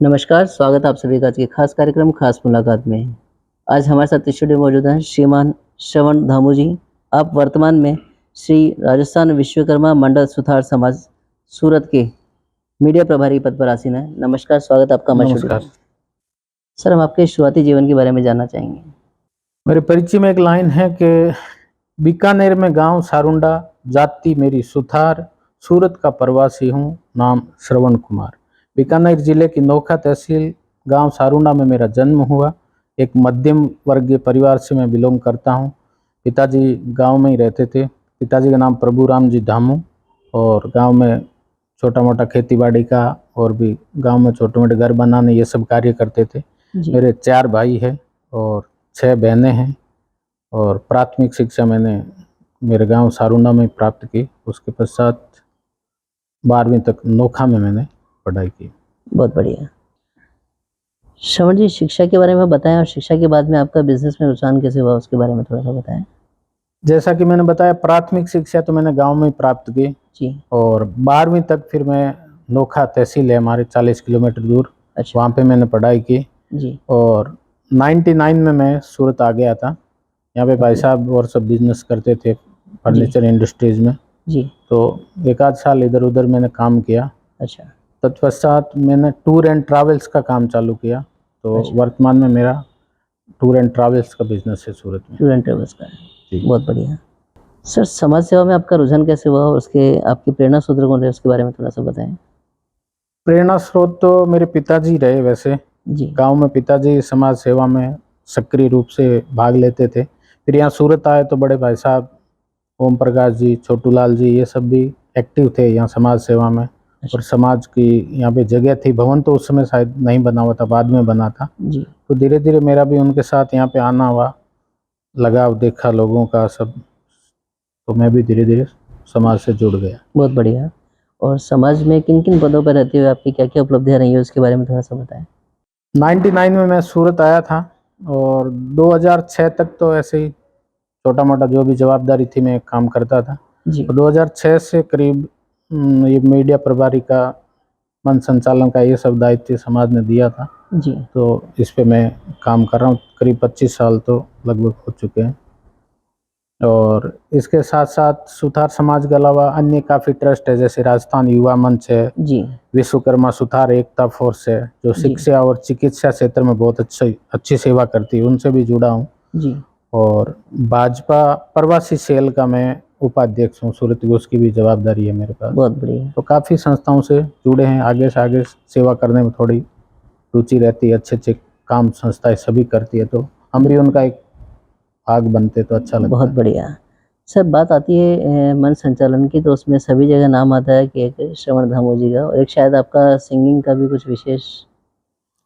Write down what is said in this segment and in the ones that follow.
नमस्कार, स्वागत है आप सभी का आज के खास कार्यक्रम खास मुलाकात में। आज हमारे साथ स्टूडियो में मौजूद हैं श्रीमान श्रवण धामू जी। आप वर्तमान में श्री राजस्थान विश्वकर्मा मंडल सुथार समाज सूरत के मीडिया प्रभारी पद पर आसीन हैं। नमस्कार, स्वागत है आपका हमारे स्टूडियो नमस्कार। में। सर, हम आपके शुरुआती जीवन के बारे में जानना चाहेंगे। मेरे परिचय में एक लाइन है कि बीकानेर में गांव सारुंडा, जाति मेरी सुथार, सूरत का प्रवासी हूँ, नाम श्रवण कुमार। बीकानेर जिले की नोखा तहसील गांव सारुंडा में मेरा जन्म हुआ। एक मध्यम वर्गीय परिवार से मैं बिलोंग करता हूँ। पिताजी गांव में ही रहते थे। पिताजी का नाम प्रभुराम जी धामू, और गांव में छोटा मोटा खेती बाड़ी का और भी गांव में छोटे मोटे घर बनाने ये सब कार्य करते थे। जी, मेरे 4 भाई हैं और 6 बहनें हैं, और प्राथमिक शिक्षा मैंने मेरे गांव सारुंडा में प्राप्त की। उसके पश्चात 12वीं तक नोखा में मैंने पढ़ाई की। बहुत बढ़िया। श्रवण जी, शिक्षा के बारे में बताएँ और शिक्षा के बाद में आपका बिज़नेस में रुझान कैसे हुआ, उसके बारे में थोड़ा-सा बताएँ? जैसा कि मैंने बताया, प्राथमिक शिक्षा तो मैंने गांव में ही प्राप्त की, जी, और 12वीं तक फिर मैं नोखा तहसील है हमारे 40 किलोमीटर दूर, अच्छा, वहाँ पे मैंने पढ़ाई की। जी, और 99 में मैं सूरत आ गया था। यहाँ पे भाई ओके, साहब और सब बिजनेस करते थे जी, फर्नीचर इंडस्ट्रीज़ में। जी, तो एक आध साल इधर उधर मैंने काम किया। अच्छा, तत्पश्चात मैंने टूर एंड ट्रैवल्स का काम चालू किया। तो अच्छा। वर्तमान में मेरा टूर एंड ट्रैवल्स का बिजनेस है सूरत में। टूर एंड ट्रैवल्स का है। जी। बहुत बढ़िया। सर, समाज सेवा में आपका रुझान कैसे हुआ और उसके आपके प्रेरणा सूत्र कौन रहे, उसके बारे में थोड़ा-सा बताएँ? प्रेरणा स्रोत तो मेरे पिताजी रहे वैसे। जी, गांव में पिताजी समाज सेवा में सक्रिय रूप से भाग लेते थे। फिर यहाँ सूरत आए तो बड़े भाई साहब ओम प्रकाश जी, छोटू लाल जी, ये सब भी एक्टिव थे यहाँ समाज सेवा में। और अच्छा, समाज की यहाँ पे जगह थी। भवन तो उस समय शायद नहीं बना हुआ था, बाद में बना था। जी, तो धीरे धीरे मेरा भी उनके साथ यहाँ पे आना हुआ, लगाव देखा लोगों का सब, तो मैं भी धीरे धीरे समाज से जुड़ गया। बहुत बढ़िया। और समाज में किन-किन पदों पर रहते हुए आपकी क्या-क्या उपलब्धियाँ रही हैं, उसके बारे में थोड़ा-सा बताएँ? 99 में मैं सूरत आया था, और 2006 तक तो ऐसे ही छोटा मोटा जो भी जवाबदारी थी मैं काम करता था। जी, और 2006 से करीब ये मीडिया प्रभारी का, मंच संचालन का, ये सब दायित्व समाज ने दिया था। जी, तो इस पे मैं काम कर रहा हूँ। करीब 25 साल तो लगभग हो चुके हैं। और इसके साथ साथ सुथार समाज के अलावा अन्य काफ़ी ट्रस्ट है, जैसे राजस्थान युवा मंच है, जी, विश्वकर्मा सुथार एकता फोर्स है, जो जी, शिक्षा और चिकित्सा क्षेत्र में बहुत अच्छी सेवा करती है, उनसे भी जुड़ा हूँ। जी, और भाजपा प्रवासी सेल का मैं उपाध्यक्ष हूँ सूरत की, उसकी भी जवाबदारी है मेरे पास। बहुत बढ़िया, तो काफ़ी संस्थाओं से जुड़े हैं। आगे से आगे सेवा करने में थोड़ी रुचि रहती है। अच्छे अच्छे काम संस्थाएं सभी करती है, तो हम भी उनका एक भाग बनते तो अच्छा बहुत लगता है। बढ़िया। सर, बात आती है मंच संचालन की, तो उसमें सभी जगह नाम आता है कि एक श्रवण धामू जी का और एक शायद आपका सिंगिंग का भी कुछ विशेष,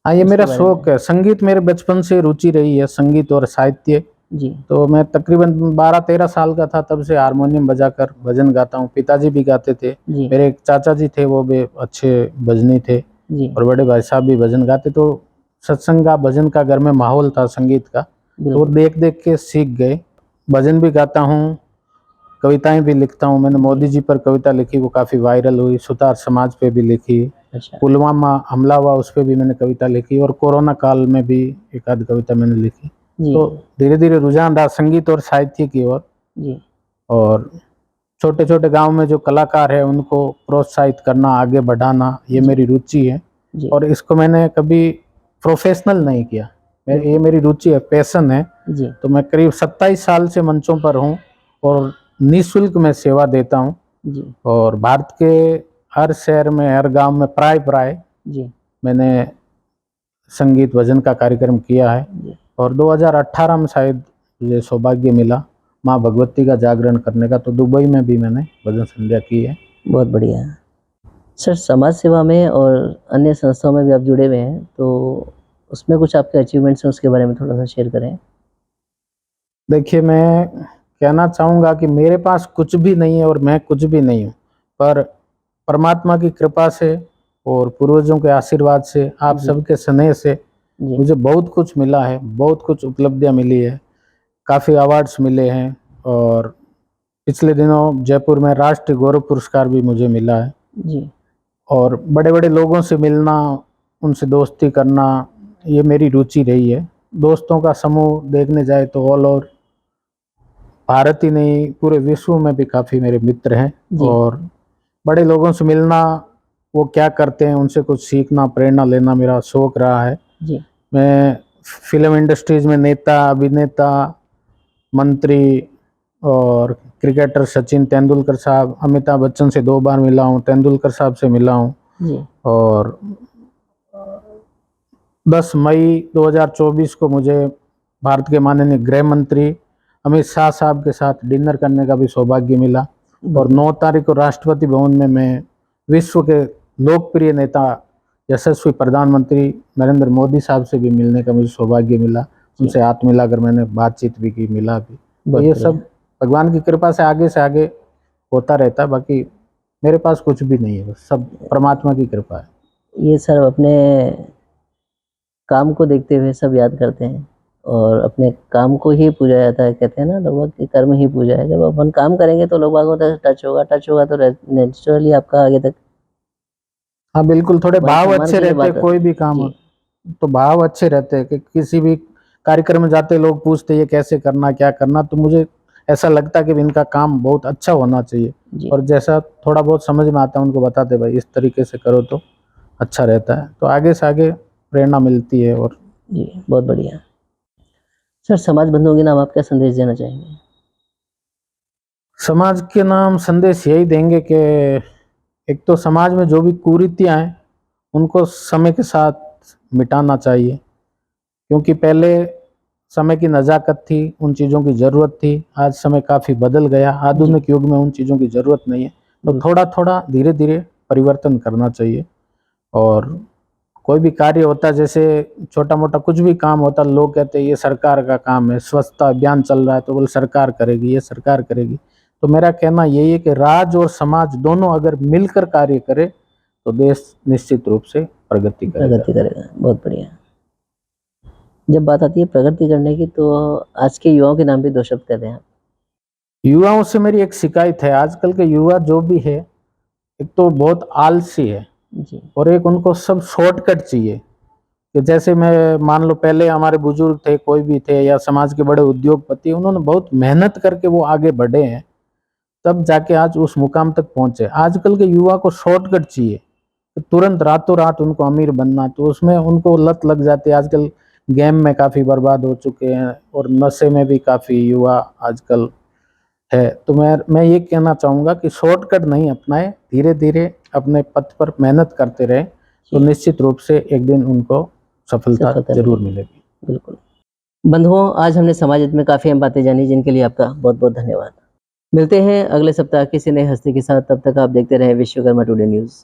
हाँ, ये उसके मेरा बारे शौक में? है। संगीत मेरे बचपन से रुचि रही है, संगीत और साहित्य। जी, तो मैं तकरीबन 12-13 साल का था तब से हारमोनियम बजाकर भजन गाता हूँ। पिताजी भी गाते थे। जी, मेरे एक चाचा जी थे, वो भी अच्छे भजनी थे, जी, और बड़े भाई साहब भी भजन गाते। तो सत्संग का, भजन का घर में माहौल था संगीत का, तो वो बिल्कुल, देख देख के सीख गए। भजन भी गाता हूँ, कविताएं भी लिखता हूँ। मैंने जी, मोदी जी पर कविता लिखी, वो काफ़ी वायरल हुई। सुतार समाज पे भी लिखी। अच्छा, पुलवामा हमला हुआ, उस पे भी मैंने कविता लिखी, और कोरोना काल में भी एक आध कविता मैंने लिखी। जी, तो धीरे धीरे रुझान रहा संगीत और साहित्य की ओर। जी, और छोटे छोटे गांव में जो कलाकार है उनको प्रोत्साहित करना, आगे बढ़ाना, ये जी, मेरी रुचि है। जी, और इसको मैंने कभी प्रोफेशनल नहीं किया। ये बिल्कुल, मेरी रुचि है, पैशन है। जी, तो मैं करीब 27 साल से मंचों पर हूँ, और निःशुल्क मैं सेवा देता हूँ। जी, और भारत के हर शहर में, हर गांव में प्राय प्राय जी, मैंने संगीत भजन का कार्यक्रम किया है। जी, और 2018 में शायद मुझे सौभाग्य मिला माँ भगवती का जागरण करने का, तो दुबई में भी मैंने भजन संध्या की है। बहुत बढ़िया। सर, समाज सेवा में और अन्य संस्थाओं में भी आप जुड़े हुए हैं, तो उसमें कुछ आपके अचीवमेंट्स हैं, उसके बारे में थोड़ा-सा शेयर करें? देखिए, मैं कहना चाहूँगा कि मेरे पास कुछ भी नहीं है और मैं कुछ भी नहीं हूँ, पर परमात्मा की कृपा से और पूर्वजों के आशीर्वाद से, आप जी, सबके स्नेह से जी, मुझे बहुत कुछ मिला है, बहुत कुछ उपलब्धियाँ मिली है, काफ़ी अवार्ड्स मिले हैं। और पिछले दिनों जयपुर में राष्ट्रीय गौरव पुरस्कार भी मुझे मिला है। जी, और बड़े-बड़े लोगों से मिलना, उनसे दोस्ती करना, ये मेरी रुचि रही है। दोस्तों का समूह देखने जाए तो ऑल ओवर भारत ही नहीं पूरे विश्व में भी काफ़ी मेरे मित्र हैं। जी। और बड़े लोगों से मिलना, वो क्या करते हैं उनसे कुछ सीखना, प्रेरणा लेना मेरा शौक रहा है। जी। मैं फिल्म इंडस्ट्रीज में नेता, अभिनेता, मंत्री और क्रिकेटर सचिन तेंदुलकर साहब, अमिताभ बच्चन से 2 बार मिला हूँ, तेंदुलकर साहब से मिला हूँ। जी। और 10 मई 2024 को मुझे भारत के माननीय गृह मंत्री अमित शाह साहब के साथ डिनर करने का भी सौभाग्य मिला। और 9 तारीख को राष्ट्रपति भवन में मैं विश्व के लोकप्रिय नेता यशस्वी प्रधानमंत्री नरेंद्र मोदी साहब से भी मिलने का मुझे सौभाग्य मिला। उनसे हाथ मिलाकर मैंने बातचीत भी की, मिला भी। तो बहुत ये बढ़िया। सब भगवान की कृपा से आगे होता रहता है। बाकी मेरे पास कुछ भी नहीं है, बस सब परमात्मा की कृपा है। ये सब अपने काम को देखते हुए सब याद करते हैं और अपने काम को ही पूजा जाता है। कहते हैं ना लोग कि कर्म ही पूजा है। जब अपन काम करेंगे तो लोग बागों तक टच होगा तो नेचुरली आपका आगे तक हाँ बिल्कुल, थोड़े मान भाव सम्मान अच्छे की जो रहते हैं, बात कोई आती भी है। काम हो जी। तो भाव अच्छे रहते हैं कि किसी भी कार्यक्रम में जाते लोग पूछते ये कैसे करना, क्या करना, तो मुझे ऐसा लगता है कि इनका काम बहुत अच्छा होना चाहिए। जी। और जैसा थोड़ा बहुत समझ में आता है उनको बताते भाई इस तरीके से करो तो अच्छा रहता है, तो आगे से आगे प्रेरणा मिलती है। और जी, बहुत बढ़िया। सर, समाज बंधुओं के नाम आप क्या संदेश देना चाहेंगे? समाज के नाम संदेश यही देंगे कि एक तो समाज में जो भी कुरीतियां हैं उनको समय के साथ मिटाना चाहिए, क्योंकि पहले समय की नज़ाकत थी, उन चीज़ों की ज़रूरत थी। आज समय काफ़ी बदल गया, आधुनिक युग में उन चीज़ों की ज़रूरत नहीं है। तो थोड़ा थोड़ा धीरे धीरे परिवर्तन करना चाहिए। और कोई भी कार्य होता है, जैसे छोटा मोटा कुछ भी काम होता है, लोग कहते हैं ये सरकार का काम है, स्वच्छता अभियान चल रहा है तो बोले सरकार करेगी, ये सरकार करेगी। तो मेरा कहना यही है कि राज और समाज दोनों अगर मिलकर कार्य करे तो देश निश्चित रूप से प्रगति करेगा। प्रगति करेगा। बहुत बढ़िया। जब बात आती है प्रगति करने की तो आज के युवाओं के नाम भी 2 शब्द कह दें आप। युवाओं से मेरी एक शिकायत है, आजकल के युवा जो भी है, एक तो बहुत आलसी है जी। और एक उनको सब शॉर्टकट चाहिए। कि जैसे मैं मान लो पहले हमारे बुजुर्ग थे, कोई भी थे, या समाज के बड़े उद्योगपति, उन्होंने बहुत मेहनत करके वो आगे बढ़े हैं, तब जाके आज उस मुकाम तक पहुंचे। आजकल के युवा को शॉर्टकट चाहिए, तुरंत रातों रात उनको अमीर बनना, तो उसमें उनको लत लग जाती है। आजकल गेम में काफ़ी बर्बाद हो चुके हैं और नशे में भी काफ़ी युवा आजकल है। तो मैं ये कहना चाहूँगा कि शॉर्टकट नहीं अपनाए, धीरे धीरे अपने पथ पर मेहनत करते रहे तो निश्चित रूप से एक दिन उनको सफलता जरूर मिलेगी। बिल्कुल। बंधुओं, आज हमने समाज हित में काफ़ी अहम बातें जानी, जिनके लिए आपका बहुत बहुत धन्यवाद। मिलते हैं अगले सप्ताह किसी नए हस्ती के साथ। तब तक आप देखते रहें विश्वकर्मा टुडे न्यूज़।